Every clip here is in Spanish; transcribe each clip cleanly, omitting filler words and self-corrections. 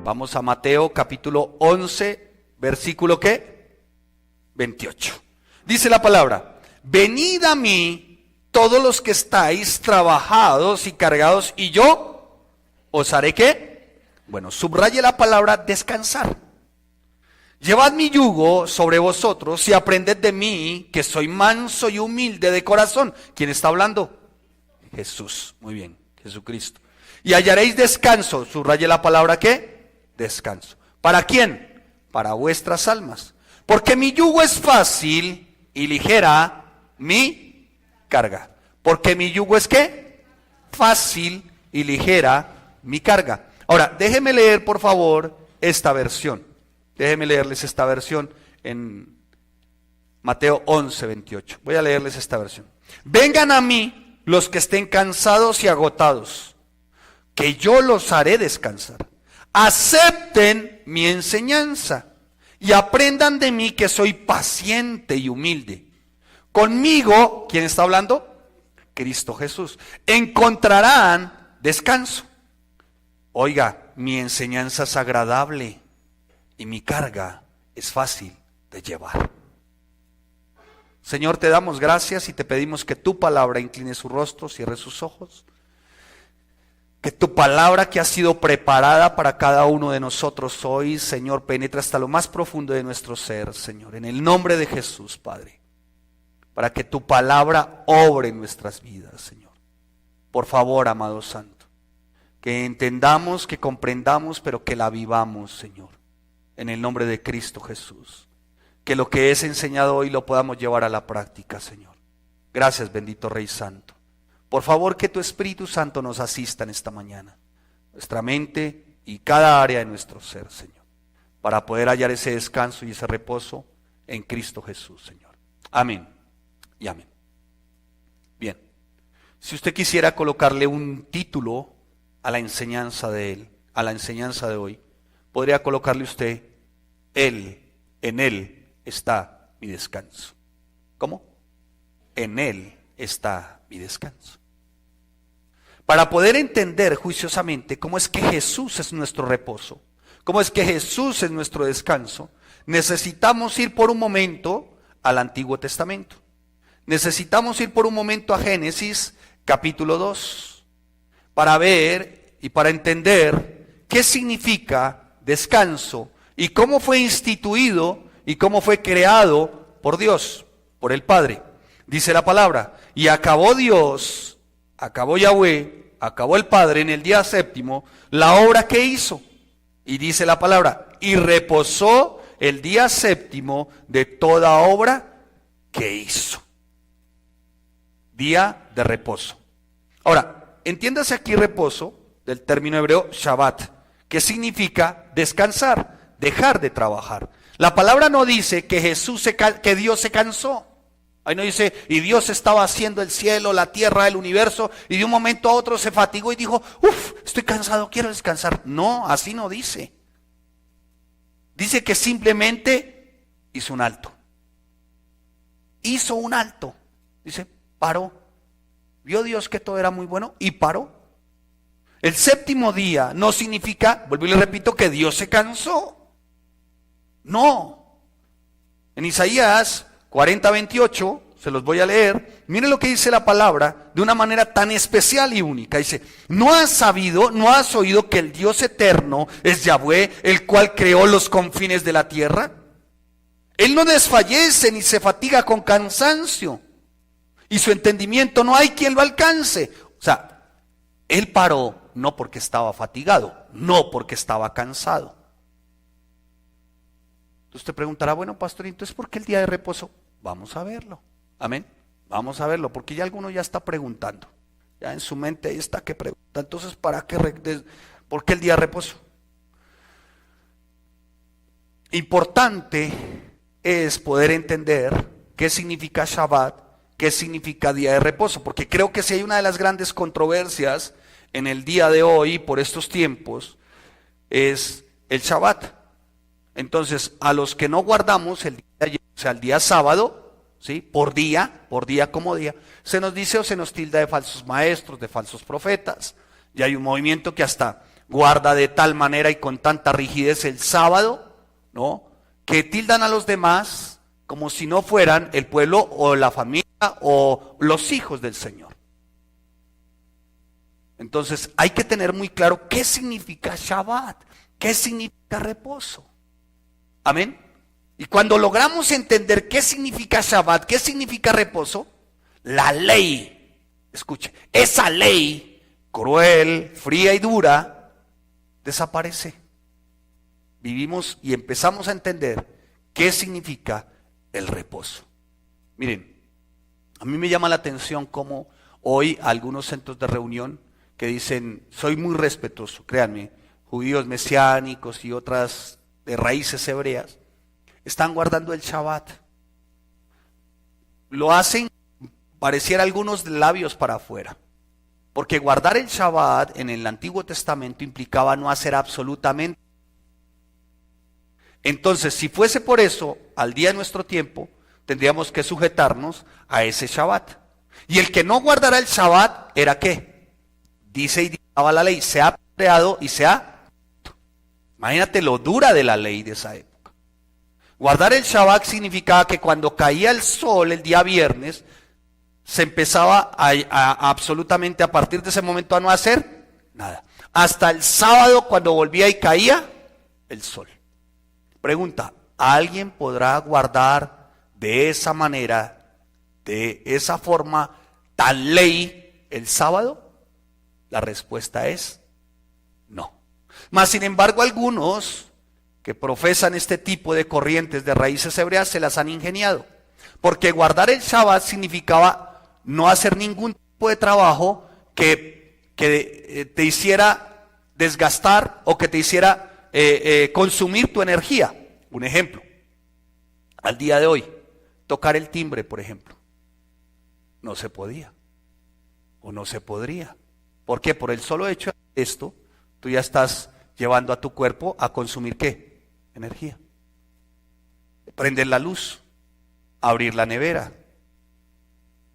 Vamos a Mateo capítulo 11, versículo ¿qué? 28. Dice la palabra: venid a mí todos los que estáis trabajados y cargados, y yo os haré ¿qué? Bueno, subraye la palabra descansar. Llevad mi yugo sobre vosotros y aprended de mí, que soy manso y humilde de corazón. ¿Quién está hablando? Jesús. Muy bien, Jesucristo. Y hallaréis descanso. Subraye la palabra ¿qué? Descanso. ¿Para quién? Para vuestras almas. Porque mi yugo es fácil y ligera mi carga. Porque mi yugo es ¿qué? Fácil y ligera mi carga. Ahora, déjeme leer por favor esta versión. Déjenme leerles esta versión en Mateo 11, 28. Voy a leerles esta versión. Vengan a mí los que estén cansados y agotados, que yo los haré descansar. Acepten mi enseñanza y aprendan de mí, que soy paciente y humilde. Conmigo, ¿quién está hablando? Cristo Jesús. Encontrarán descanso. Oiga, mi enseñanza es agradable y mi carga es fácil de llevar. Señor, te damos gracias y te pedimos que tu palabra incline su rostro, cierre sus ojos. Que tu palabra, que ha sido preparada para cada uno de nosotros hoy, Señor, penetre hasta lo más profundo de nuestro ser, Señor. En el nombre de Jesús, Padre. Para que tu palabra obre en nuestras vidas, Señor. Por favor, amado Santo. Que entendamos, que comprendamos, pero que la vivamos, Señor. En el nombre de Cristo Jesús. Que lo que es enseñado hoy lo podamos llevar a la práctica, Señor. Gracias, bendito Rey Santo. Por favor, que tu Espíritu Santo nos asista en esta mañana. Nuestra mente y cada área de nuestro ser, Señor. Para poder hallar ese descanso y ese reposo en Cristo Jesús, Señor. Amén y amén. Bien. Si usted quisiera colocarle un título a la enseñanza de él, a la enseñanza de hoy, podría colocarle usted: en Él está mi descanso. ¿Cómo? En Él está mi descanso. Para poder entender juiciosamente cómo es que Jesús es nuestro reposo, cómo es que Jesús es nuestro descanso, necesitamos ir por un momento al Antiguo Testamento. Necesitamos ir por un momento a Génesis capítulo 2 para ver y para entender qué significa descanso y cómo fue instituido y cómo fue creado por Dios, por el Padre. Dice la palabra: y acabó Dios, acabó Yahweh, acabó el Padre en el día séptimo la obra que hizo. Y dice la palabra: y reposó el día séptimo de toda obra que hizo. Día de reposo. Ahora, entiéndase aquí reposo del término hebreo Shabbat, que significa descansar, dejar de trabajar. La palabra no dice que que Dios se cansó. Ahí no dice: y Dios estaba haciendo el cielo, la tierra, el universo, y de un momento a otro se fatigó y dijo: estoy cansado, quiero descansar. No, así no dice. Dice que simplemente hizo un alto. Hizo un alto. Dice, paró. Vio Dios que todo era muy bueno y paró. El séptimo día no significa, vuelvo y le repito, que Dios se cansó. No. En Isaías 40:28, se los voy a leer. Miren lo que dice la palabra de una manera tan especial y única. Dice: ¿no has sabido, no has oído que el Dios eterno es Yahweh, el cual creó los confines de la tierra? Él no desfallece ni se fatiga con cansancio, y su entendimiento no hay quien lo alcance. O sea, Él paró no porque estaba fatigado, no porque estaba cansado. Usted preguntará: bueno, pastor, entonces ¿por qué el día de reposo? Vamos a verlo. Amén. Vamos a verlo, porque ya alguno ya está preguntando. Ya en su mente ahí está que pregunta. Entonces, ¿para qué? ¿Por qué el día de reposo? Importante es poder entender qué significa Shabbat, qué significa día de reposo, porque creo que si hay una de las grandes controversias en el día de hoy, por estos tiempos, es el Shabbat. Entonces, a los que no guardamos el día de ayer, o sea, el día sábado, ¿sí? Por día como día, se nos dice o se nos tilda de falsos maestros, de falsos profetas. Y hay un movimiento que hasta guarda de tal manera y con tanta rigidez el sábado, ¿no? Que tildan a los demás como si no fueran el pueblo o la familia o los hijos del Señor. Entonces hay que tener muy claro qué significa Shabbat, qué significa reposo. Amén. Y cuando logramos entender qué significa Shabbat, qué significa reposo, la ley, escuche, esa ley cruel, fría y dura, desaparece. Vivimos y empezamos a entender qué significa el reposo. Miren, a mí me llama la atención cómo hoy algunos centros de reunión que dicen, soy muy respetuoso, créanme, judíos mesiánicos y otras de raíces hebreas, están guardando el Shabbat. Lo hacen, pareciera algunos de labios para afuera. Porque guardar el Shabbat en el Antiguo Testamento implicaba no hacer absolutamente. Entonces, si fuese por eso, al día de nuestro tiempo, tendríamos que sujetarnos a ese Shabbat. Y el que no guardara el Shabbat, ¿era qué? Dice y dictaba la ley, se ha apedreado y se ha... Imagínate lo dura de la ley de esa época. Guardar el Shabbat significaba que cuando caía el sol el día viernes, se empezaba absolutamente a partir de ese momento a no hacer nada. Hasta el sábado cuando volvía y caía el sol. Pregunta, ¿alguien podrá guardar de esa manera, de esa forma tan ley el sábado? La respuesta es no. Mas sin embargo algunos que profesan este tipo de corrientes de raíces hebreas se las han ingeniado. Porque guardar el Shabbat significaba no hacer ningún tipo de trabajo que te hiciera desgastar o que te hiciera consumir tu energía. Un ejemplo, al día de hoy, tocar el timbre, por ejemplo, no se podía o no se podría. ¿Por qué? Por el solo hecho de esto, tú ya estás llevando a tu cuerpo a consumir ¿qué? Energía. Prender la luz, abrir la nevera.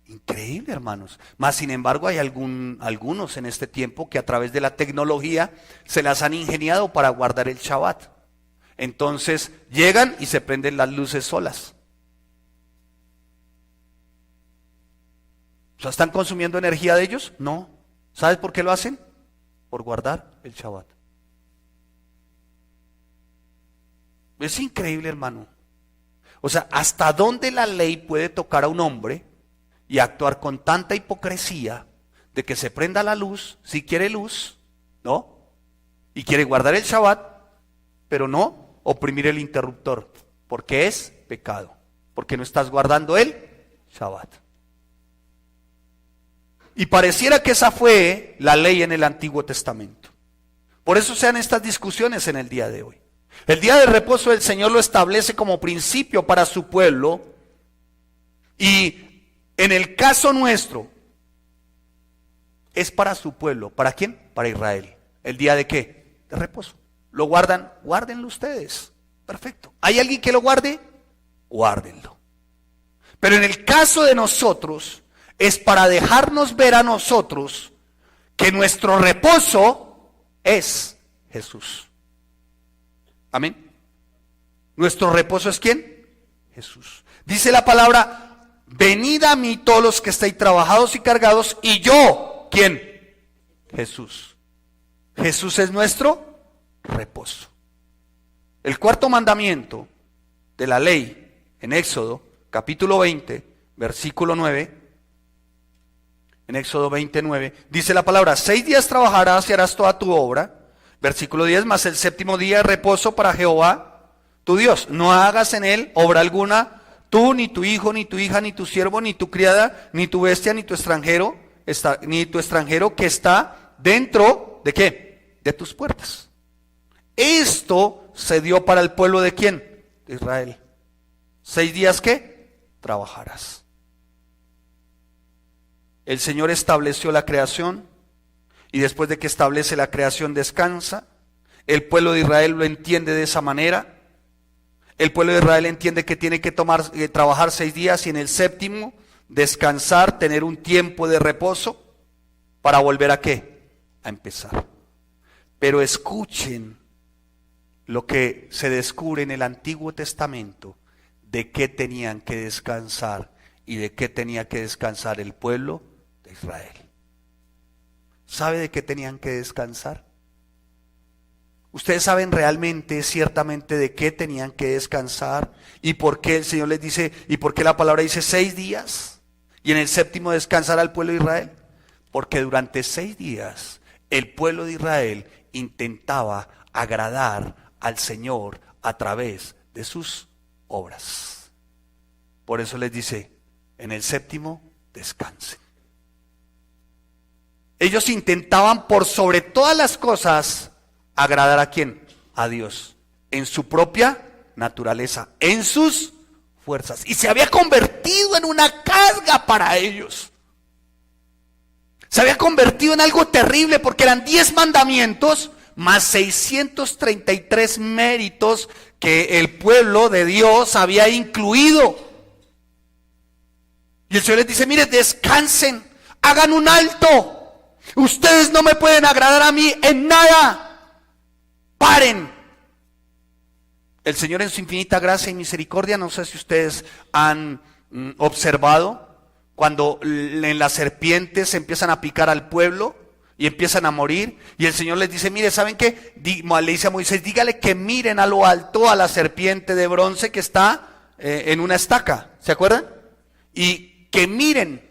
Increíble, hermanos. Más sin embargo, hay algunos en este tiempo que a través de la tecnología se las han ingeniado para guardar el Shabbat. Entonces llegan y se prenden las luces solas. O sea, ¿están consumiendo energía de ellos? No. ¿Sabes por qué lo hacen? Por guardar el Shabbat. Es increíble, hermano. O sea, ¿hasta dónde la ley puede tocar a un hombre y actuar con tanta hipocresía de que se prenda la luz, si quiere luz, ¿no? Y quiere guardar el Shabbat, pero no oprimir el interruptor, porque es pecado, porque no estás guardando el Shabbat. Y pareciera que esa fue la ley en el Antiguo Testamento. Por eso se dan estas discusiones en el día de hoy. El día de reposo del Señor lo establece como principio para su pueblo. Y en el caso nuestro, es para su pueblo. ¿Para quién? Para Israel. ¿El día de qué? De reposo. ¿Lo guardan? Guárdenlo ustedes. Perfecto. ¿Hay alguien que lo guarde? Guárdenlo. Pero en el caso de nosotros, es para dejarnos ver a nosotros que nuestro reposo es Jesús. Amén. ¿Nuestro reposo es quién? Jesús. Dice la palabra, venid a mí todos los que estéis trabajados y cargados, y yo, ¿quién? Jesús. Jesús es nuestro reposo. El cuarto mandamiento de la ley en Éxodo, capítulo 20, versículo 9, en Éxodo 29, dice la palabra, 6 días trabajarás y harás toda tu obra. Versículo 10, más el séptimo día de reposo para Jehová, tu Dios. No hagas en él obra alguna, tú, ni tu hijo, ni tu hija, ni tu siervo, ni tu criada, ni tu bestia, ni tu extranjero que está dentro, ¿de qué? De tus puertas. Esto se dio para el pueblo ¿de quién? De Israel. 6 días, ¿qué? Trabajarás. El Señor estableció la creación. Y después de que establece la creación descansa. El pueblo de Israel lo entiende de esa manera. El pueblo de Israel entiende que tiene que trabajar 6 días y en el séptimo descansar, tener un tiempo de reposo para volver a ¿qué? A empezar. Pero escuchen lo que se descubre en el Antiguo Testamento de qué tenían que descansar y de qué tenía que descansar el pueblo de Israel. ¿Sabe de qué tenían que descansar? Ustedes saben realmente, ciertamente, de qué tenían que descansar y por qué el Señor les dice, y por qué la palabra dice 6 días y en el séptimo descansará el pueblo de Israel. Porque durante 6 días el pueblo de Israel intentaba agradar al Señor a través de sus obras. Por eso les dice, en el séptimo descansen. Ellos intentaban por sobre todas las cosas agradar ¿a quién? A Dios, en su propia naturaleza, en sus fuerzas. Y se había convertido en una carga para ellos. Se había convertido en algo terrible porque eran 10 mandamientos más 633 méritos que el pueblo de Dios había incluido. Y el Señor les dice, mire, descansen, hagan un alto. Ustedes no me pueden agradar a mí en nada. Paren. El Señor en su infinita gracia y misericordia, no sé si ustedes han observado, cuando en las serpientes empiezan a picar al pueblo y empiezan a morir, y el Señor les dice, mire, ¿saben qué? Le dice a Moisés, dígale que miren a lo alto a la serpiente de bronce que está en una estaca, ¿se acuerdan? Y que miren,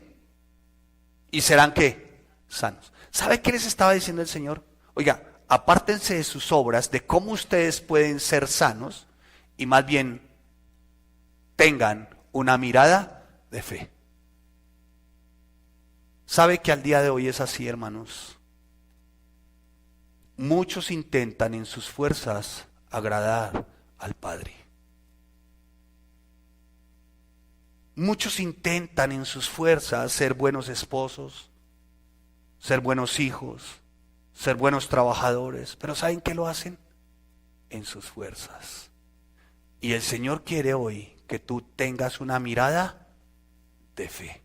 y serán ¿qué? Sanos. ¿Sabe qué les estaba diciendo el Señor? Oiga, apártense de sus obras, de cómo ustedes pueden ser sanos, y más bien tengan una mirada de fe. ¿Sabe que al día de hoy es así, hermanos? Muchos intentan en sus fuerzas agradar al Padre. Muchos intentan en sus fuerzas ser buenos esposos, ser buenos hijos, ser buenos trabajadores, pero ¿saben qué lo hacen? En sus fuerzas. Y el Señor quiere hoy que tú tengas una mirada de fe.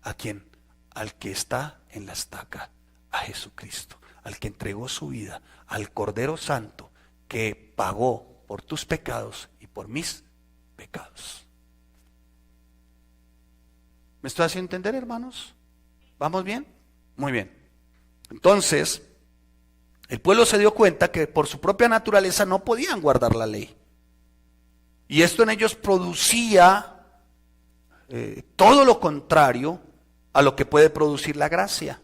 ¿A quién? Al que está en la estaca, a Jesucristo, al que entregó su vida, al Cordero Santo, que pagó por tus pecados y por mis pecados. ¿Me estoy haciendo entender, hermanos? ¿Vamos bien? Muy bien. Entonces, el pueblo se dio cuenta que por su propia naturaleza no podían guardar la ley. Y esto en ellos producía todo lo contrario a lo que puede producir la gracia.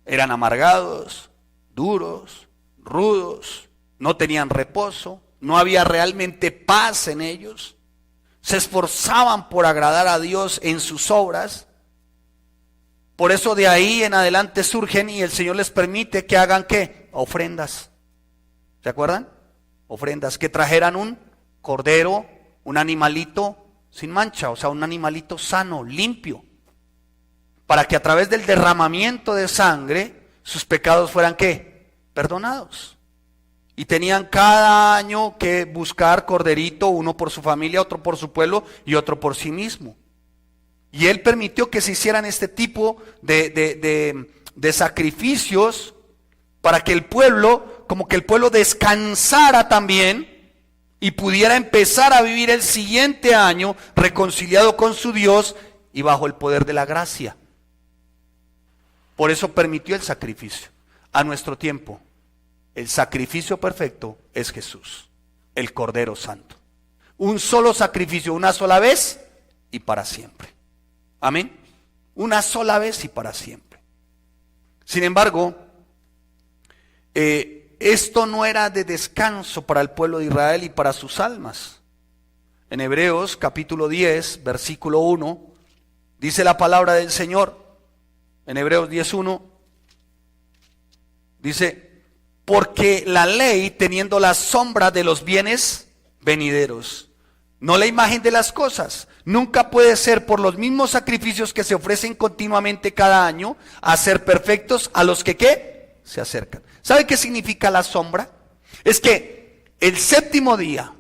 Eran amargados, duros, rudos, no tenían reposo, no había realmente paz en ellos. Se esforzaban por agradar a Dios en sus obras. Por eso de ahí en adelante surgen y el Señor les permite que hagan ¿qué? Ofrendas. ¿Se acuerdan? Ofrendas, que trajeran un cordero, un animalito sin mancha, o sea, un animalito sano, limpio, para que a través del derramamiento de sangre sus pecados fueran ¿qué? Perdonados. Y tenían cada año que buscar corderito, uno por su familia, otro por su pueblo y otro por sí mismo. Y Él permitió que se hicieran este tipo de sacrificios para que el pueblo, como que el pueblo descansara también y pudiera empezar a vivir el siguiente año reconciliado con su Dios y bajo el poder de la gracia. Por eso permitió el sacrificio. A nuestro tiempo, el sacrificio perfecto es Jesús, el Cordero Santo. Un solo sacrificio, una sola vez y para siempre. Amén. Una sola vez y para siempre. Sin embargo, esto no era de descanso para el pueblo de Israel y para sus almas. En Hebreos capítulo 10, versículo 1, dice la palabra del Señor. En Hebreos 10:1 dice, porque la ley teniendo la sombra de los bienes venideros, no la imagen de las cosas, nunca puede ser por los mismos sacrificios que se ofrecen continuamente cada año, hacer perfectos a los que ¿qué? Se acercan. ¿Sabe qué significa la sombra? Es que el séptimo día,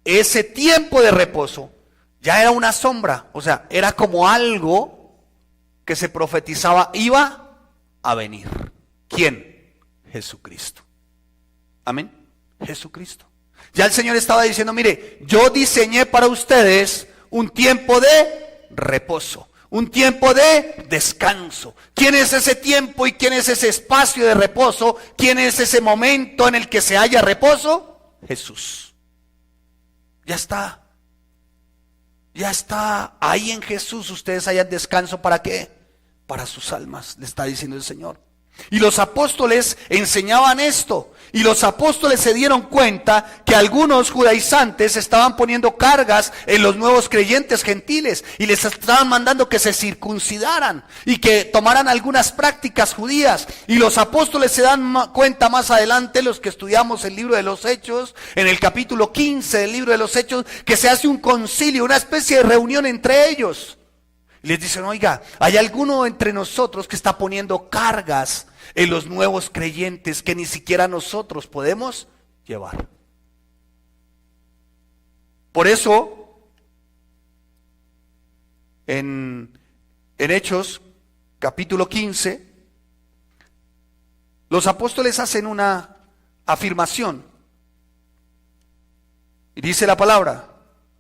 ese tiempo de reposo, ya era una sombra, o sea, era como algo que se profetizaba iba a venir. ¿Quién? Jesucristo. Amén. Jesucristo. Ya el Señor estaba diciendo, mire, yo diseñé para ustedes un tiempo de reposo, un tiempo de descanso. ¿Quién es ese tiempo y quién es ese espacio de reposo? ¿Quién es ese momento en el que se halla reposo? Jesús. Ya está. Ya está. Ahí en Jesús ustedes hallan descanso. ¿Para qué? Para sus almas, le está diciendo el Señor. Y los apóstoles enseñaban esto. Y los apóstoles se dieron cuenta que algunos judaizantes estaban poniendo cargas en los nuevos creyentes gentiles. Y les estaban mandando que se circuncidaran y que tomaran algunas prácticas judías. Y los apóstoles se dan cuenta más adelante, los que estudiamos el libro de los Hechos, en el capítulo 15 del libro de los Hechos, que se hace un concilio, una especie de reunión entre ellos. Y les dicen, oiga, hay alguno entre nosotros que está poniendo cargas en los nuevos creyentes que ni siquiera nosotros podemos llevar. Por eso, en Hechos, capítulo 15, los apóstoles hacen una afirmación. Y dice la palabra,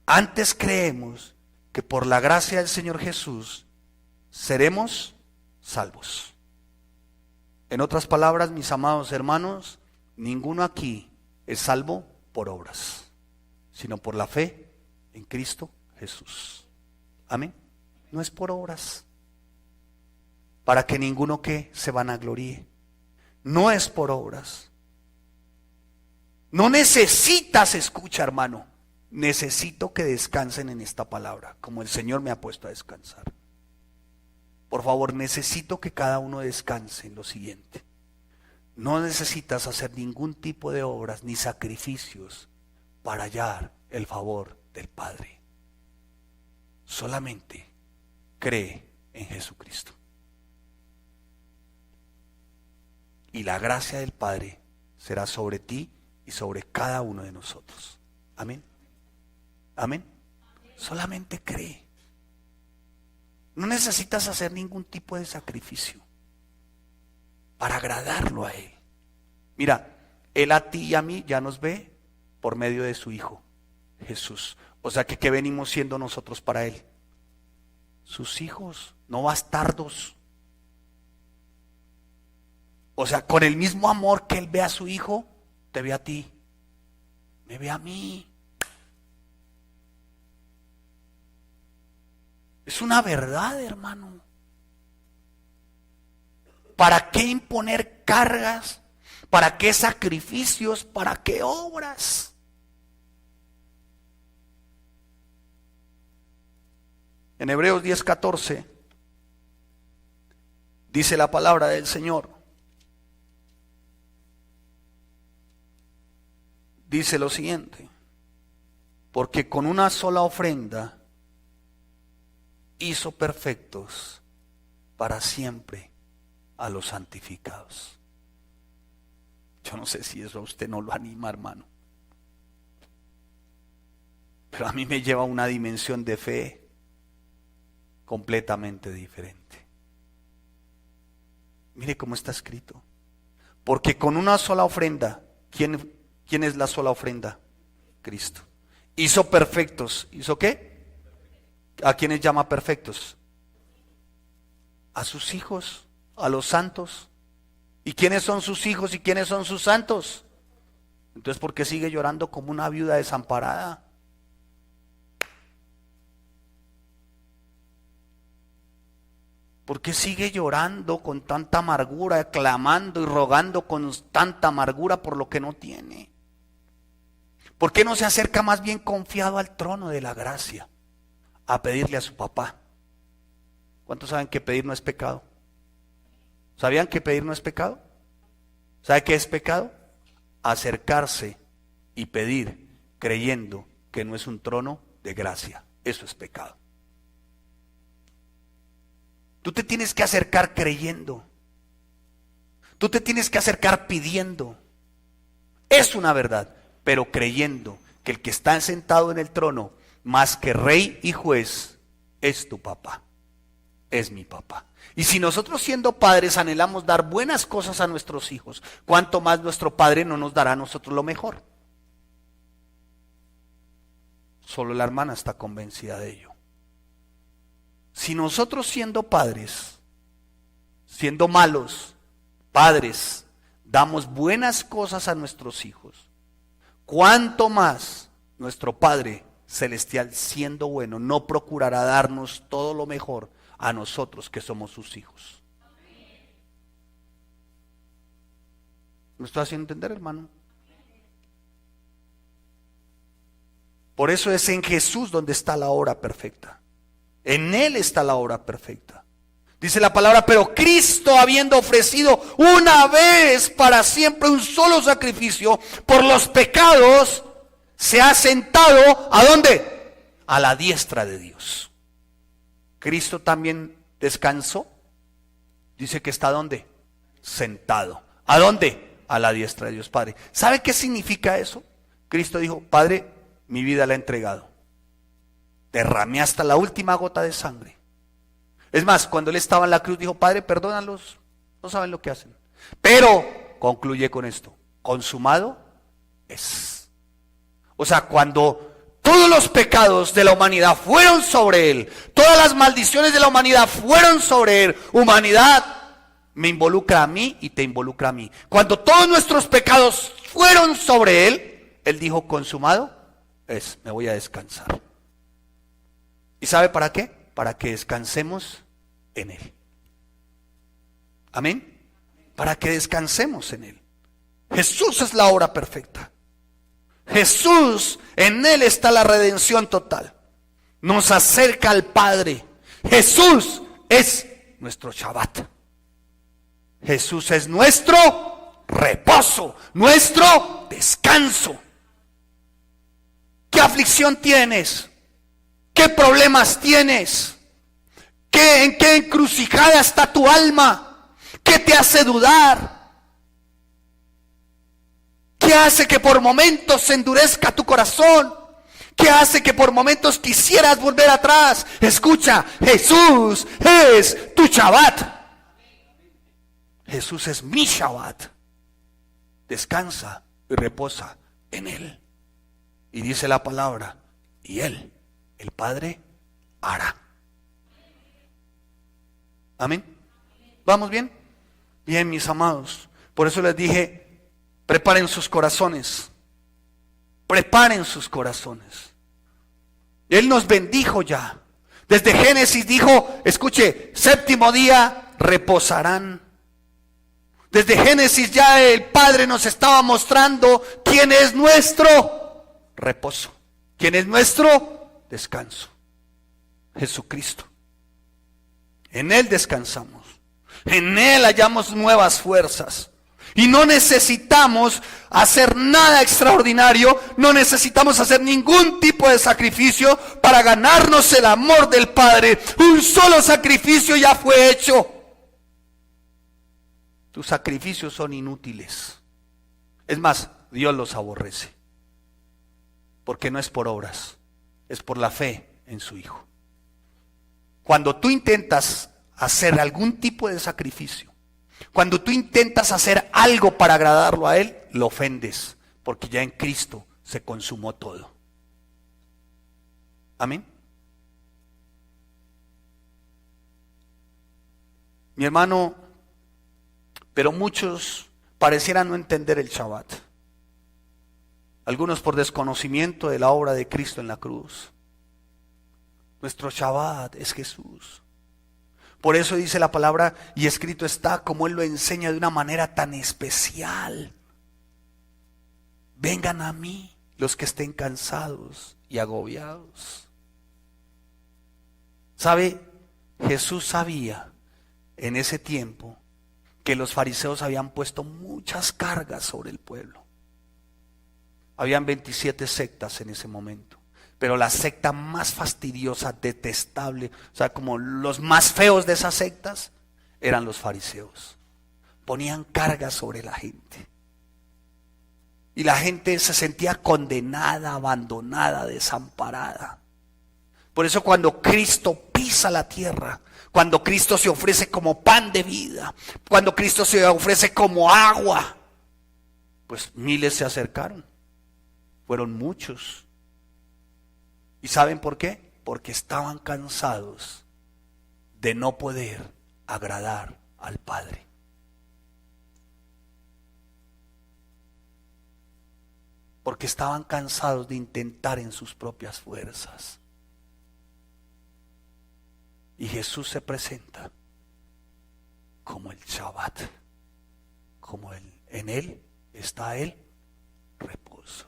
antes creemos que por la gracia del Señor Jesús seremos salvos. En otras palabras, mis amados hermanos, ninguno aquí es salvo por obras, sino por la fe en Cristo Jesús. Amén. No es por obras, para que ninguno que se vanagloríe. No es por obras. No necesitas, escucha, hermano. Necesito que descansen en esta palabra, como el Señor me ha puesto a descansar. Por favor, necesito que cada uno descanse en lo siguiente. No necesitas hacer ningún tipo de obras ni sacrificios para hallar el favor del Padre. Solamente cree en Jesucristo. Y la gracia del Padre será sobre ti y sobre cada uno de nosotros. Amén. Amén. Solamente cree. No necesitas hacer ningún tipo de sacrificio para agradarlo a Él. Mira, Él a ti y a mí ya nos ve por medio de su Hijo, Jesús. O sea que ¿qué venimos siendo nosotros para Él? Sus hijos, no bastardos. O sea, con el mismo amor que Él ve a su Hijo, te ve a ti, me ve a mí. Es una verdad, hermano. ¿Para qué imponer cargas? ¿Para qué sacrificios? ¿Para qué obras? En Hebreos 10:14 dice la palabra del Señor. Dice lo siguiente: porque con una sola ofrenda hizo perfectos para siempre a los santificados. Yo no sé si eso a usted no lo anima, hermano, pero a mí me lleva a una dimensión de fe completamente diferente. Mire cómo está escrito. Porque con una sola ofrenda, ¿quién es la sola ofrenda? Cristo. Hizo perfectos. ¿Hizo qué? ¿A quiénes llama perfectos? A sus hijos, a los santos. ¿Y quiénes son sus hijos y quiénes son sus santos? Entonces, ¿por qué sigue llorando como una viuda desamparada? ¿Por qué sigue llorando con tanta amargura, clamando y rogando con tanta amargura por lo que no tiene? ¿Por qué no se acerca más bien confiado al trono de la gracia a pedirle a su papá? ¿Cuántos saben que pedir no es pecado? ¿Sabían que pedir no es pecado? ¿Sabe qué es pecado? Acercarse y pedir creyendo que no es un trono de gracia. Eso es pecado. Tú te tienes que acercar creyendo. Tú te tienes que acercar pidiendo. Es una verdad, pero creyendo que el que está sentado en el trono, más que rey y juez, es tu papá. es mi papá. Y si nosotros siendo padres anhelamos dar buenas cosas a nuestros hijos, ¿cuánto más nuestro Padre no nos dará a nosotros lo mejor? Solo la hermana está convencida de ello. Si nosotros siendo padres, siendo malos padres, damos buenas cosas a nuestros hijos, ¿cuánto más nuestro Padre Celestial, siendo bueno, no procurará darnos todo lo mejor a nosotros que somos sus hijos? ¿Me estoy haciendo entender, hermano? Por eso es en Jesús donde está la obra perfecta. En Él está la obra perfecta. Dice la palabra, pero Cristo, habiendo ofrecido una vez para siempre un solo sacrificio por los pecados, se ha sentado, ¿a dónde? A la diestra de Dios. Cristo también descansó. Dice que está, ¿a dónde? Sentado. ¿A dónde? A la diestra de Dios Padre. ¿Sabe qué significa eso? Cristo dijo, Padre, mi vida la he entregado. Derramé hasta la última gota de sangre. Es más, cuando Él estaba en la cruz dijo, Padre, perdónalos, no saben lo que hacen. Pero, concluye con esto, consumado es. O sea, cuando todos los pecados de la humanidad fueron sobre Él, todas las maldiciones de la humanidad fueron sobre Él, humanidad, me involucra a mí y te involucra a mí. Cuando todos nuestros pecados fueron sobre Él, Él dijo, consumado es, me voy a descansar. ¿Y sabe para qué? Para que descansemos en Él. Amén. Para que descansemos en Él. Jesús es la obra perfecta. Jesús, en Él está la redención total. Nos acerca al Padre. Jesús es nuestro Shabbat. Jesús es nuestro reposo, nuestro descanso. ¿Qué aflicción tienes? ¿Qué problemas tienes? ¿En qué encrucijada está tu alma? ¿Qué te hace dudar? ¿Qué hace que por momentos se endurezca tu corazón? ¿Qué hace que por momentos quisieras volver atrás? Escucha, Jesús es tu Shabbat. Jesús es mi Shabbat. Descansa y reposa en Él. Y dice la palabra, y Él, el Padre, hará. Amén. ¿Vamos bien? Bien, mis amados. Por eso les dije, preparen sus corazones. Preparen sus corazones. Él nos bendijo ya. Desde Génesis dijo, escuche, séptimo día reposarán. Desde Génesis ya el Padre nos estaba mostrando quién es nuestro reposo. ¿Quién es nuestro descanso? Jesucristo. En Él descansamos. En Él hallamos nuevas fuerzas. Y no necesitamos hacer nada extraordinario, no necesitamos hacer ningún tipo de sacrificio para ganarnos el amor del Padre. Un solo sacrificio ya fue hecho. Tus sacrificios son inútiles. Es más, Dios los aborrece. Porque no es por obras, es por la fe en su Hijo. Cuando tú intentas hacer algún tipo de sacrificio, cuando tú intentas hacer algo para agradarlo a Él, lo ofendes, porque ya en Cristo se consumó todo. Amén. Mi hermano, pero muchos parecieran no entender el Shabbat. Algunos por desconocimiento de la obra de Cristo en la cruz. Nuestro Shabbat es Jesús. Por eso dice la palabra, y escrito está, como Él lo enseña de una manera tan especial. Vengan a mí los que estén cansados y agobiados. ¿Sabe? Jesús sabía en ese tiempo que los fariseos habían puesto muchas cargas sobre el pueblo. Habían 27 sectas en ese momento. Pero la secta más fastidiosa, detestable, o sea, como los más feos de esas sectas, eran los fariseos. Ponían cargas sobre la gente. Y la gente se sentía condenada, abandonada, desamparada. Por eso cuando Cristo pisa la tierra, cuando Cristo se ofrece como pan de vida, cuando Cristo se ofrece como agua, pues miles se acercaron, fueron muchos. ¿Y saben por qué? Porque estaban cansados de no poder agradar al Padre. Porque estaban cansados de intentar en sus propias fuerzas. Y Jesús se presenta como el Shabbat, como en Él está el reposo.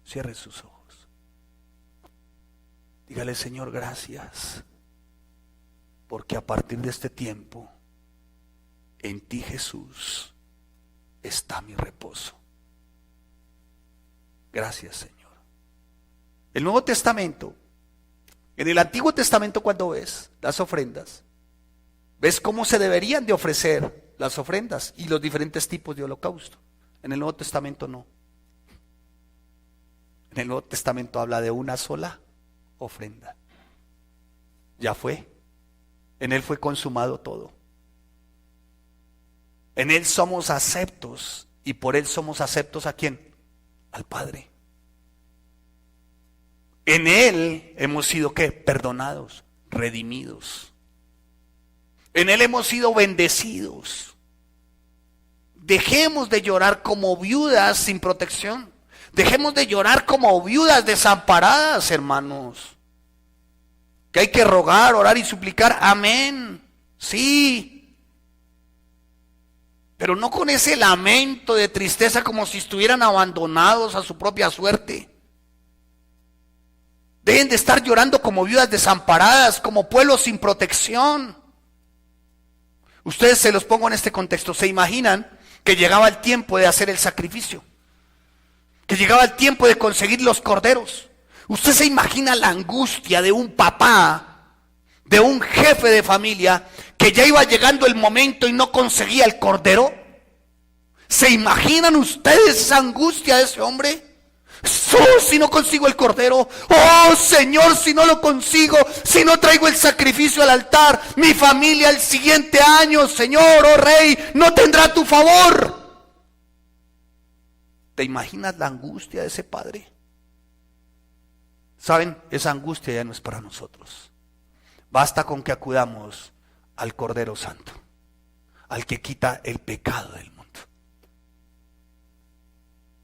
Cierre sus ojos. Dígale: Señor, gracias, porque a partir de este tiempo, en ti, Jesús, está mi reposo. Gracias, Señor. El Nuevo Testamento, en el Antiguo Testamento, cuando ves las ofrendas, ves cómo se deberían de ofrecer las ofrendas y los diferentes tipos de holocausto. En el Nuevo Testamento no. En el Nuevo Testamento habla de una sola ofrenda. Ya fue. En Él fue consumado todo. En Él somos aceptos, y por Él somos aceptos ¿a quién? Al Padre. En Él hemos sido ¿qué? Perdonados, redimidos. En Él hemos sido bendecidos. Dejemos de llorar como viudas sin protección. Dejemos de llorar como viudas desamparadas, hermanos. Que hay que rogar, orar y suplicar. Amén. Sí. Pero no con ese lamento de tristeza como si estuvieran abandonados a su propia suerte. Deben de estar llorando como viudas desamparadas, como pueblo sin protección. Ustedes, se los pongo en este contexto, ¿se imaginan que llegaba el tiempo de hacer el sacrificio? Que llegaba el tiempo de conseguir los corderos. ¿Usted se imagina la angustia de un papá, de un jefe de familia, que ya iba llegando el momento y no conseguía el cordero? ¿Se imaginan ustedes esa angustia de ese hombre? Si no consigo el cordero, oh Señor, si no lo consigo, si no traigo el sacrificio al altar, mi familia el siguiente año, Señor, oh Rey, no tendrá tu favor. ¿Te imaginas la angustia de ese padre? ¿Saben? Esa angustia ya no es para nosotros. Basta con que acudamos al Cordero Santo, al que quita el pecado del mundo.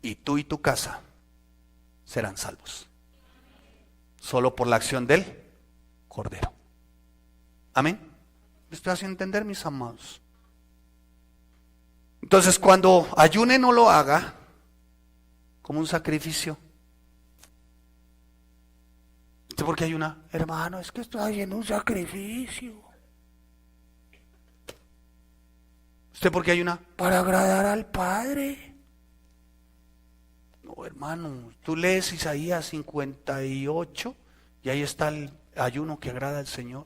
Y tú y tu casa serán salvos. Solo por la acción del Cordero. Amén. ¿Me estoy haciendo entender, mis amados? Entonces, cuando ayune, no lo haga como un sacrificio. ¿Usted por qué ayuna? Hermano, es que estoy haciendo un sacrificio. ¿Usted por qué ayuna? Para agradar al Padre. No, hermano, tú lees Isaías 58 y ahí está el ayuno que agrada al Señor.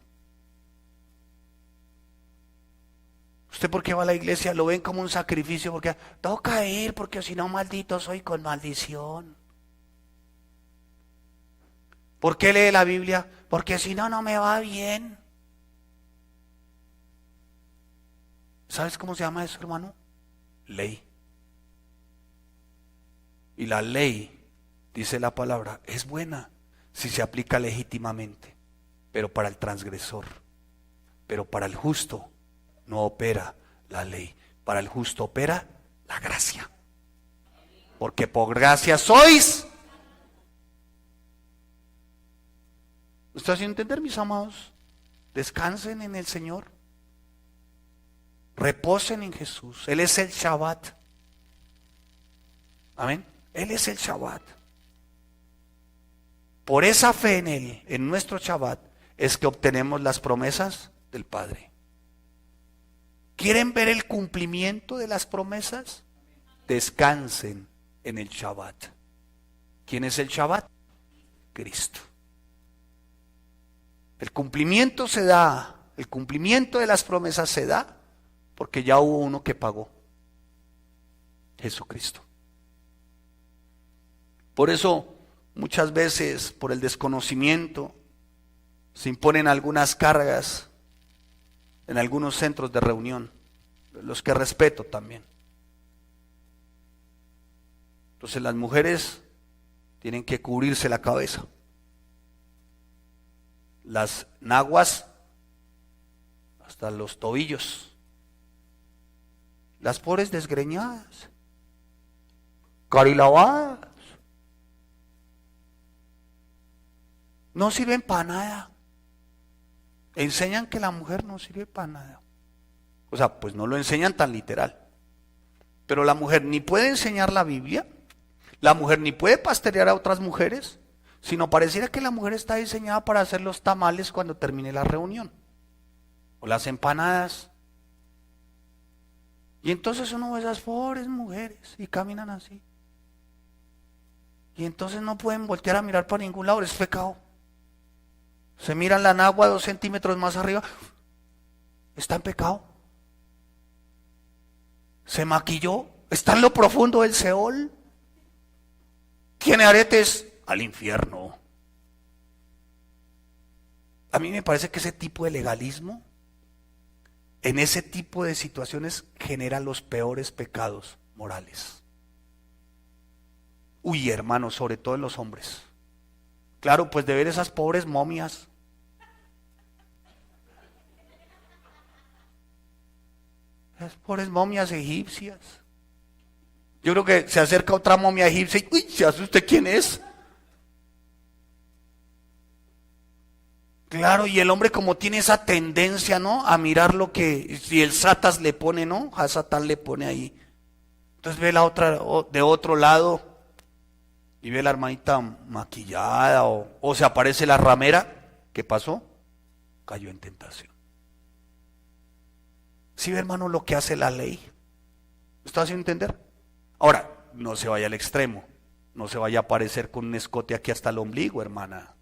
¿Usted por qué va a la iglesia? Lo ven como un sacrificio porque toca ir, porque si no, maldito soy con maldición. ¿Por qué lee la Biblia? Porque si no, no me va bien. ¿Sabes cómo se llama eso, hermano? Ley. Y la ley, dice la palabra, es buena si se aplica legítimamente, pero para el transgresor, pero para el justo no opera la ley. Para el justo opera la gracia. Porque por gracia sois. ¿Usted hace entender, mis amados? Descansen en el Señor. Reposen en Jesús. Él es el Shabbat. Amén. Él es el Shabbat. Por esa fe en Él, en nuestro Shabbat, es que obtenemos las promesas del Padre. ¿Quieren ver el cumplimiento de las promesas? Descansen en el Shabbat. ¿Quién es el Shabbat? Cristo. El cumplimiento se da, el cumplimiento de las promesas se da porque ya hubo uno que pagó. Jesucristo. Por eso, muchas veces, por el desconocimiento, Se imponen algunas cargas en algunos centros de reunión, los que respeto también. Entonces las mujeres tienen que cubrirse la cabeza. Las naguas hasta los tobillos. Las pobres desgreñadas, carilavadas. No sirven para nada. Enseñan que la mujer no sirve para nada. O sea, pues no lo enseñan tan literal. Pero la mujer ni puede enseñar la Biblia, la mujer ni puede pastorear a otras mujeres, sino pareciera que la mujer está diseñada para hacer los tamales cuando termine la reunión, o las empanadas. Y entonces uno ve esas pobres mujeres y caminan así. Y entonces no pueden voltear a mirar para ningún lado, es pecado. Se miran la nagua 2 centímetros más arriba, está en pecado. Se maquilló, está en lo profundo del Seol. Tiene aretes, al infierno. A mí me parece que ese tipo de legalismo, en ese tipo de situaciones, genera los peores pecados morales. Uy, hermano, sobre todo en los hombres. Claro, pues de ver esas pobres momias. Esas pobres momias egipcias. Yo creo que se acerca otra momia egipcia y uy, ¿se asuste quién es? Claro, y el hombre como tiene esa tendencia, ¿no? A mirar lo que, si el Satas le pone, ¿no? A Satán le pone ahí. Entonces ve la otra, de otro lado, y ve la hermanita maquillada, o se aparece la ramera. ¿Qué pasó? Cayó en tentación. ¿Sí ve, hermano, lo que hace la ley? ¿Me está haciendo entender? Ahora, no se vaya al extremo, no se vaya a aparecer con un escote aquí hasta el ombligo, hermana.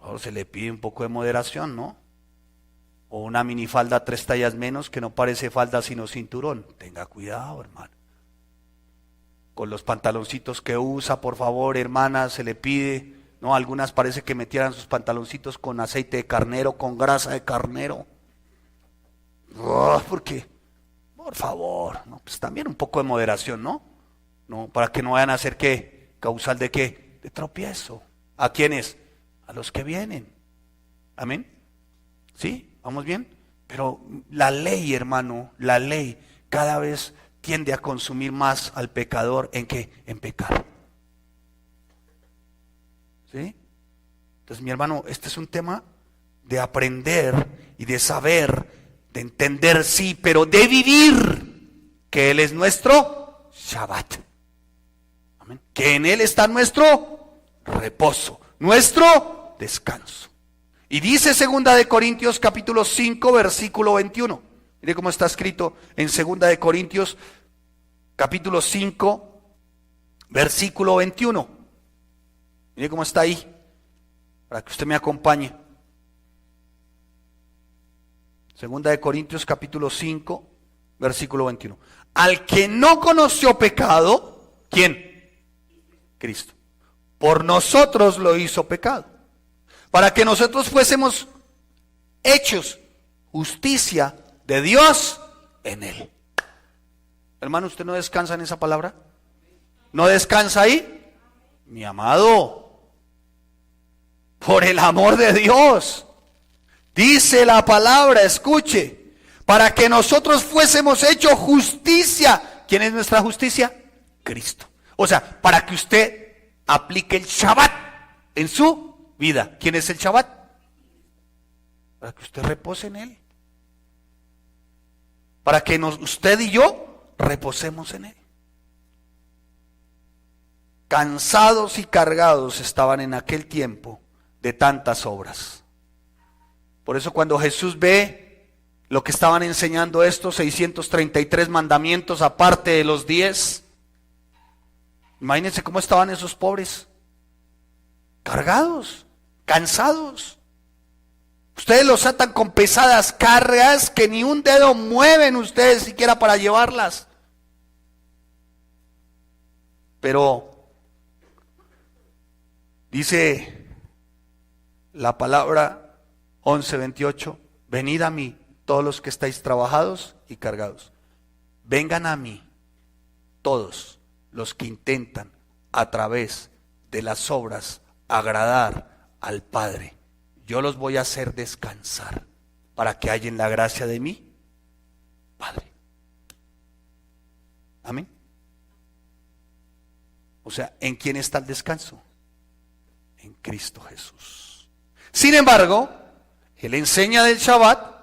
Ahora se le pide un poco de moderación, ¿no? O una minifalda 3 tallas menos que no parece falda sino cinturón. Tenga cuidado, hermano. Con los pantaloncitos que usa, por favor, hermana, se le pide, ¿no? Algunas parece que metieran sus pantaloncitos con aceite de carnero, con grasa de carnero. ¿Por qué? Por favor, ¿no? Pues también un poco de moderación, ¿no? ¿No? Para que no vayan a ser ¿qué? ¿Causal de qué? De tropiezo. ¿A quiénes? A los que vienen. ¿Amén? ¿Sí? ¿Vamos bien? Pero la ley, hermano, la ley cada vez tiende a consumir más al pecador en qué? En pecar. ¿Sí? Entonces, mi hermano, este es un tema de aprender y de saber, de entender, sí, pero de vivir que Él es nuestro Shabbat. Amén. Que en Él está nuestro reposo, nuestro descanso. Y dice 2 de Corintios capítulo 5 versículo 21. Mire cómo está escrito en 2 de Corintios capítulo 5 versículo 21. Mire cómo está ahí, para que usted me acompañe. 2 de Corintios capítulo 5, versículo 21. Al que no conoció pecado, ¿quién? Cristo. Por nosotros lo hizo pecado, para que nosotros fuésemos hechos justicia de Dios en él. Hermano, ¿usted no descansa en esa palabra? ¿No descansa ahí? Mi amado, por el amor de Dios. Dice la palabra, escuche, para que nosotros fuésemos hechos justicia. ¿Quién es nuestra justicia? Cristo. O sea, para que usted aplique el Shabbat en su vida. ¿Quién es el Shabbat? Para que usted repose en él. Para que usted y yo reposemos en él. Cansados y cargados estaban en aquel tiempo de tantas obras. Por eso cuando Jesús ve lo que estaban enseñando estos 633 mandamientos aparte de los 10, imagínense cómo estaban esos pobres, cargados, cansados. Ustedes los atan con pesadas cargas que ni un dedo mueven ustedes siquiera para llevarlas. Pero dice la palabra 11:28, venid a mí, todos los que estáis trabajados y cargados. Vengan a mí, todos los que intentan a través de las obras agradar al Padre. Yo los voy a hacer descansar para que hallen la gracia de mí, Padre. Amén. O sea, ¿en quién está el descanso? En Cristo Jesús. Sin embargo, Él enseña del Shabbat,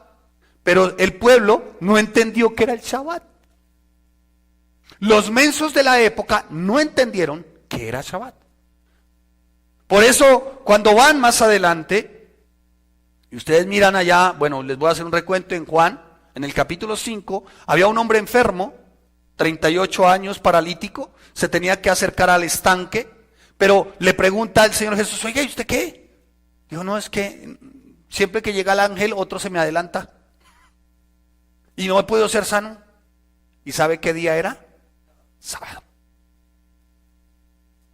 pero el pueblo no entendió que era el Shabbat. Los mensos de la época no entendieron que era Shabbat. Por eso, cuando van más adelante, y ustedes miran allá, bueno, les voy a hacer un recuento en Juan, en el capítulo 5, había un hombre enfermo, 38 años, paralítico, se tenía que acercar al estanque, pero le pregunta al Señor Jesús, oiga, ¿y usted qué? Dijo, no, es que siempre que llega el ángel, otro se me adelanta. Y no he podido ser sano. ¿Y sabe qué día era? Sábado.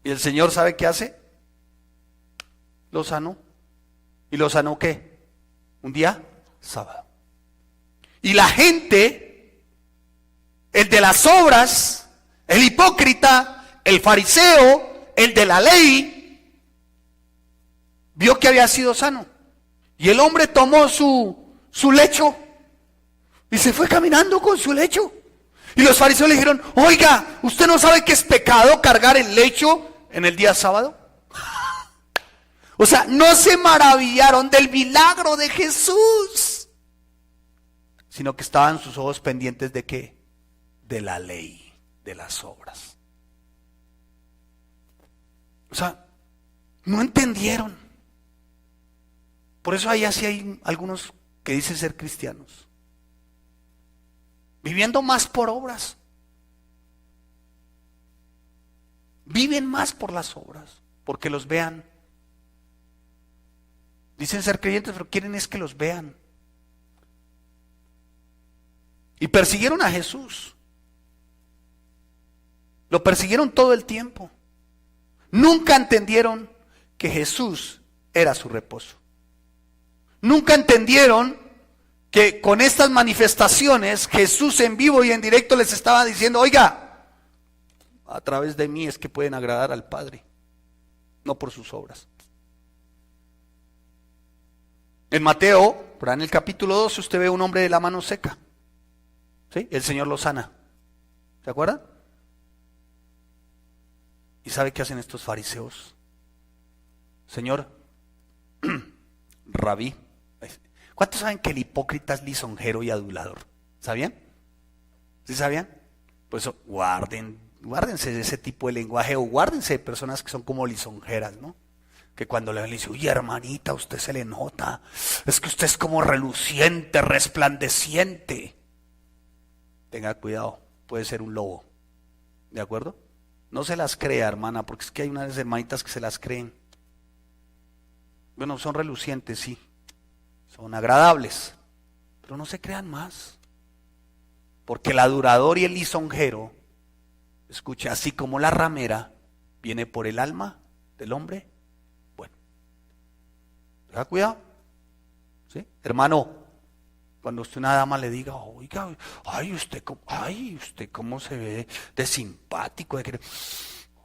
¿Y el Señor sabe qué hace? Lo sanó. ¿Y lo sanó qué? Un día sábado. Y la gente, el de las obras, el hipócrita, el fariseo, el de la ley, vio que había sido sano. Y el hombre tomó su lecho y se fue caminando con su lecho. Y los fariseos le dijeron, oiga, ¿usted no sabe que es pecado cargar el lecho en el día sábado? O sea, no se maravillaron del milagro de Jesús, sino que estaban sus ojos pendientes ¿de qué? De la ley, de las obras. O sea, no entendieron. Por eso ahí así hay algunos que dicen ser cristianos, viviendo más por obras. Viven más por las obras, porque los vean. Dicen ser creyentes, pero quieren es que los vean. Y persiguieron a Jesús. Lo persiguieron todo el tiempo. Nunca entendieron que Jesús era su reposo. Nunca entendieron que con estas manifestaciones Jesús en vivo y en directo les estaba diciendo, oiga, a través de mí es que pueden agradar al Padre, no por sus obras. En Mateo, por ahí en el capítulo 12, usted ve un hombre de la mano seca. ¿Sí? El Señor lo sana. ¿Se acuerdan? ¿Y sabe qué hacen estos fariseos? Señor, Rabí. ¿Cuántos saben que el hipócrita es lisonjero y adulador? ¿Sabían? ¿Sí sabían? Por eso guárdense de ese tipo de lenguaje, o guárdense de personas que son como lisonjeras, ¿no? Que cuando le dicen, uy, hermanita, usted se le nota, es que usted es como reluciente, resplandeciente. Tenga cuidado, puede ser un lobo. ¿De acuerdo? No se las crea, hermana, porque es que hay unas hermanitas que se las creen. Bueno, son relucientes, sí. Son agradables, pero no se crean más. Porque el adulador y el lisonjero, escuche, así como la ramera, viene por el alma del hombre. Bueno, tenga cuidado. ¿Sí? Hermano, cuando usted a una dama le diga, oiga, usted cómo se ve de simpático,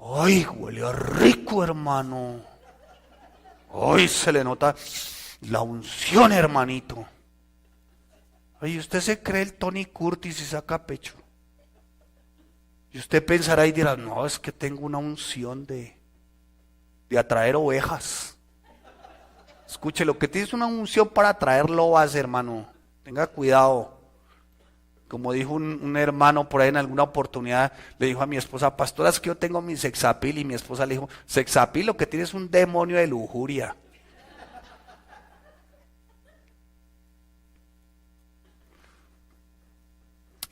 ay, huele a rico, hermano. Ay, se le nota la unción, hermanito. Ay, usted se cree el Tony Curtis y saca pecho. Y usted pensará y dirá, no, es que tengo una unción de atraer ovejas. Escuche, lo que tiene es una unción para atraer lobas, hermano. Tenga cuidado. Como dijo un hermano por ahí en alguna oportunidad, le dijo a mi esposa, pastora, es que yo tengo mi sexapil. Y mi esposa le dijo, sexapil lo que tiene es un demonio de lujuria.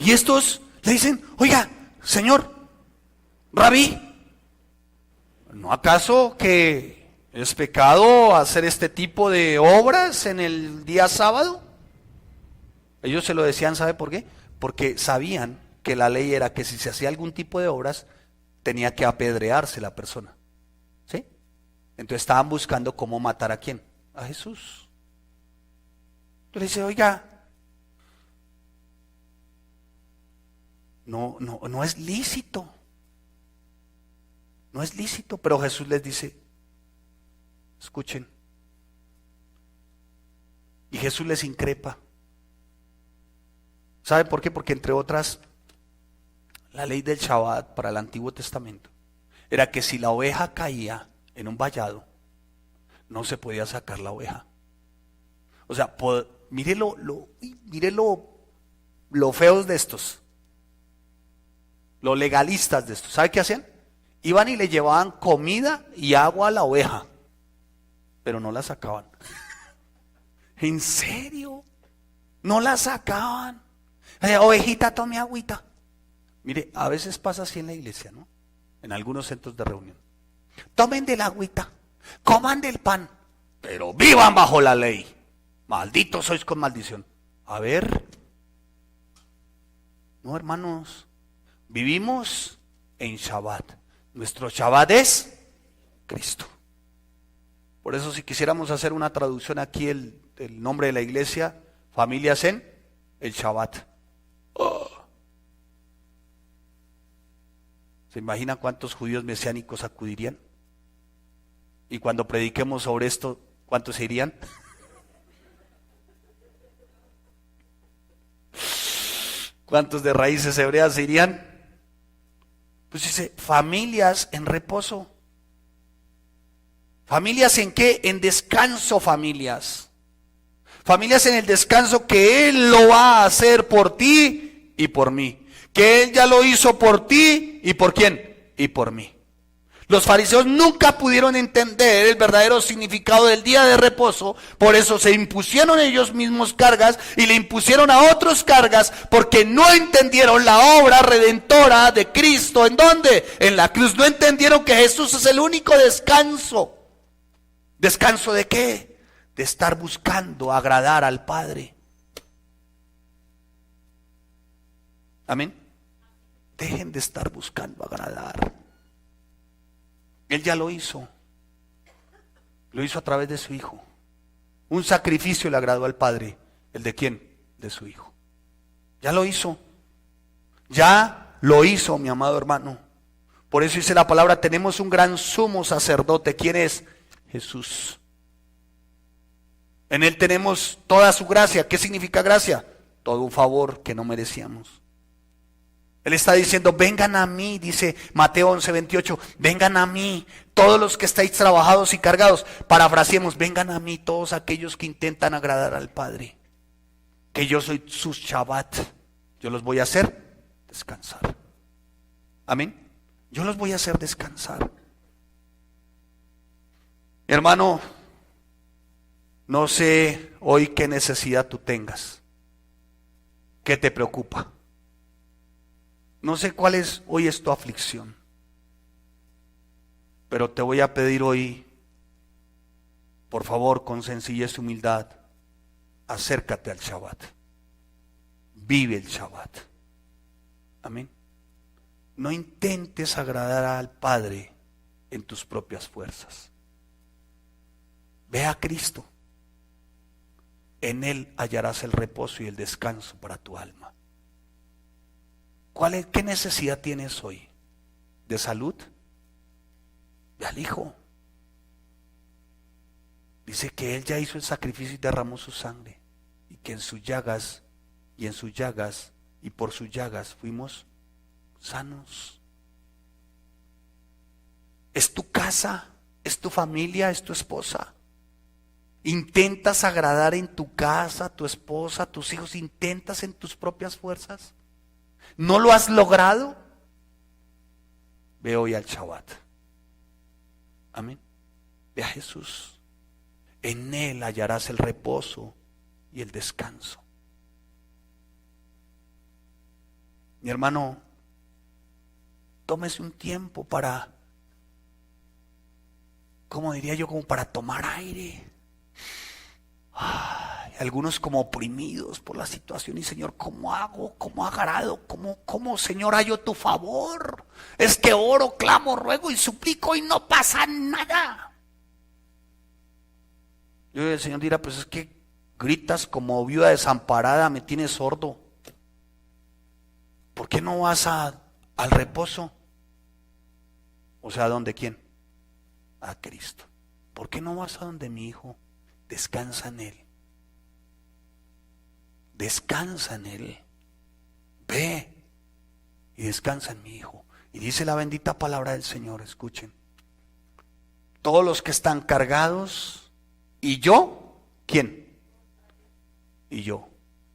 Y estos le dicen, oiga, Señor, Rabí, ¿no acaso que es pecado hacer este tipo de obras en el día sábado? Ellos se lo decían, ¿sabe por qué? Porque sabían que la ley era que si se hacía algún tipo de obras, tenía que apedrearse la persona. ¿Sí? Entonces estaban buscando cómo matar a quién, a Jesús. Entonces le dice, oiga, no es lícito. No es lícito, pero Jesús les dice, escuchen. Y Jesús les increpa. ¿Sabe por qué? Porque entre otras, la ley del Shabbat para el Antiguo Testamento era que si la oveja caía en un vallado, no se podía sacar la oveja. O sea, mire lo feos de estos, los legalistas de estos. ¿Sabe qué hacían? Iban y le llevaban comida y agua a la oveja, pero no la sacaban. ¿En serio? No la sacaban. Ovejita, tome agüita. Mire, a veces pasa así en la iglesia, ¿no? En algunos centros de reunión. Tomen del agüita, coman del pan, pero vivan bajo la ley. Malditos sois con maldición. A ver. No, hermanos. Vivimos en Shabbat. Nuestro Shabbat es Cristo. Por eso si quisiéramos hacer una traducción aquí, el nombre de la iglesia, familias en el Shabbat. Oh. ¿Se imagina cuántos judíos mesiánicos acudirían? Y cuando prediquemos sobre esto, ¿cuántos se irían? ¿Cuántos de raíces hebreas se irían? Pues dice, familias en reposo. ¿Familias en qué? En descanso, familias. Familias en el descanso que Él lo va a hacer por ti y por mí. Que Él ya lo hizo por ti y por quién, y por mí. Los fariseos nunca pudieron entender el verdadero significado del día de reposo, por eso se impusieron ellos mismos cargas y le impusieron a otros cargas, porque no entendieron la obra redentora de Cristo. ¿En dónde? En la cruz. No entendieron que Jesús es el único descanso. ¿Descanso de qué? De estar buscando agradar al Padre. Amén. Dejen de estar buscando agradar. Él ya lo hizo. Lo hizo a través de su Hijo. Un sacrificio le agradó al Padre. ¿El de quién? De su Hijo. Ya lo hizo. Ya lo hizo, mi amado hermano. Por eso dice la palabra, tenemos un gran sumo sacerdote. ¿Quién es? Jesús. En Él tenemos toda su gracia. ¿Qué significa gracia? Todo un favor que no merecíamos. Él está diciendo, vengan a mí, dice Mateo 11:28, vengan a mí, todos los que estáis trabajados y cargados. Parafraseemos, vengan a mí todos aquellos que intentan agradar al Padre. Que yo soy su Shabbat. Yo los voy a hacer descansar. Amén. Yo los voy a hacer descansar. Hermano, no sé hoy qué necesidad tú tengas. ¿Qué te preocupa? No sé cuál es hoy tu aflicción, pero te voy a pedir hoy, por favor, con sencillez y humildad, acércate al Shabbat. Vive el Shabbat. Amén. No intentes agradar al Padre en tus propias fuerzas. Ve a Cristo. En Él hallarás el reposo y el descanso para tu alma. ¿Qué necesidad tienes hoy? ¿De salud? Ve al Hijo. Dice que Él ya hizo el sacrificio y derramó su sangre. Y que en sus llagas y por sus llagas fuimos sanos. ¿Es tu casa? ¿Es tu familia? ¿Es tu esposa? ¿Intentas agradar en tu casa, a tu esposa, a tus hijos? ¿Intentas en tus propias fuerzas? ¿No lo has logrado? Ve hoy al Shabbat. Amén. Ve a Jesús. En Él hallarás el reposo y el descanso. Mi hermano, tómese un tiempo para, ¿cómo diría yo? Como para tomar aire. Algunos como oprimidos por la situación y Señor, ¿cómo hago? ¿Cómo agrado? ¿Cómo Señor hallo tu favor? Es que oro, clamo, ruego y suplico y no pasa nada. Y el Señor dirá, pues es que Gritas como viuda desamparada, me tienes sordo. ¿Por qué no vas al reposo? O sea, ¿a dónde quién? A Cristo. ¿Por qué no vas a donde mi hijo? Descansa en Él. Descansa en Él. Ve y descansa en mi hijo. Y dice la bendita palabra del Señor, escuchen. Todos los que están cargados, y yo, ¿quién? Y yo,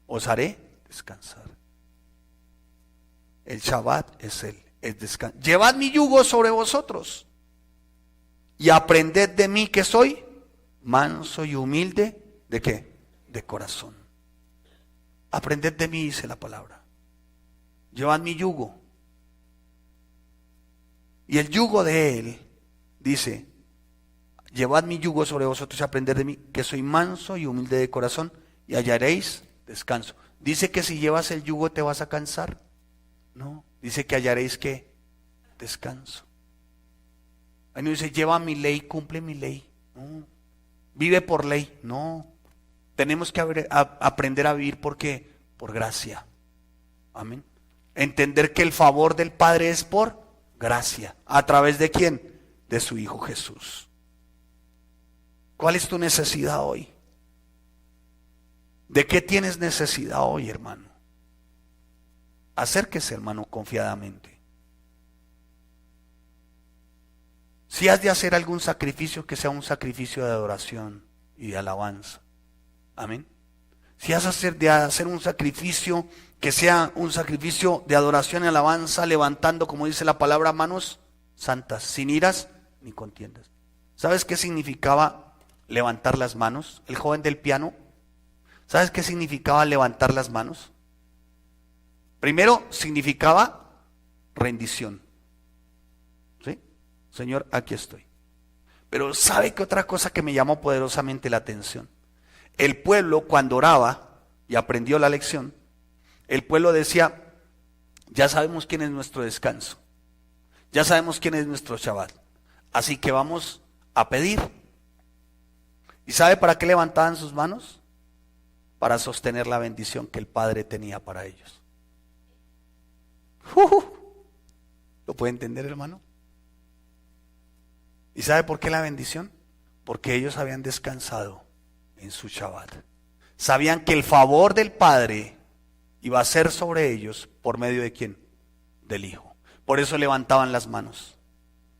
os haré descansar. El Shabbat es Él, es descanso. Llevad mi yugo sobre vosotros y aprended de mí que soy manso y humilde. ¿De qué? De corazón. Aprended de mí, dice la palabra. Llevad mi yugo. Y el yugo de Él, dice, llevad mi yugo sobre vosotros y aprended de mí, que soy manso y humilde de corazón, y hallaréis descanso. Dice que si llevas el yugo te vas a cansar. No, dice que hallaréis ¿qué? Descanso. Ahí no dice, lleva mi ley, cumple mi ley. No. Vive por ley. No. Tenemos que aprender a vivir porque por gracia. Amén. Entender que el favor del Padre es por gracia. ¿A través de quién? De su Hijo Jesús. ¿Cuál es tu necesidad hoy? ¿De qué tienes necesidad hoy, hermano? Acérquese, hermano, confiadamente. Si has de hacer algún sacrificio, que sea un sacrificio de adoración y de alabanza. Amén. Si has de hacer un sacrificio, que sea un sacrificio de adoración y alabanza, levantando, como dice la palabra, manos santas, sin iras ni contiendas. ¿Sabes qué significaba levantar las manos? El joven del piano, ¿sabes qué significaba levantar las manos? Primero, significaba rendición. ¿Sí? Señor, aquí estoy. Pero ¿sabe qué otra cosa que me llamó poderosamente la atención? El pueblo, cuando oraba y aprendió la lección, el pueblo decía, ya sabemos quién es nuestro descanso, ya sabemos quién es nuestro Shabbat, así que vamos a pedir. ¿Y sabe para qué levantaban sus manos? Para sostener la bendición que el Padre tenía para ellos. ¿Lo puede entender, hermano? ¿Y sabe por qué la bendición? Porque ellos habían descansado en su Shabbat. Sabían que el favor del Padre iba a ser sobre ellos por medio de ¿quién? Del Hijo. Por eso levantaban las manos.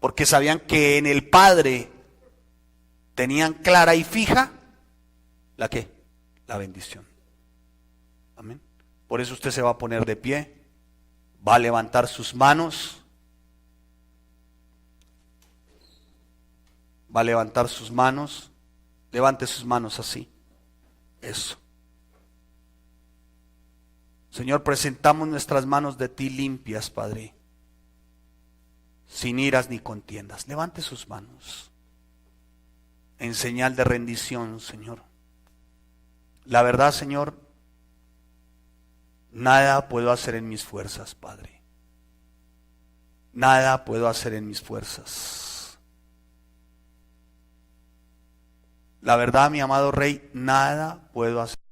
Porque sabían que en el Padre tenían clara y fija ¿la qué? La bendición. Amén. Por eso usted se va a poner de pie, va a levantar sus manos, va a levantar sus manos, levante sus manos así. Eso. Señor, presentamos nuestras manos de ti limpias, Padre, sin iras ni contiendas. Levante sus manos en señal de rendición, Señor. La verdad, Señor, nada puedo hacer en mis fuerzas, Padre. Nada puedo hacer en mis fuerzas. La verdad, mi amado Rey, nada puedo hacer.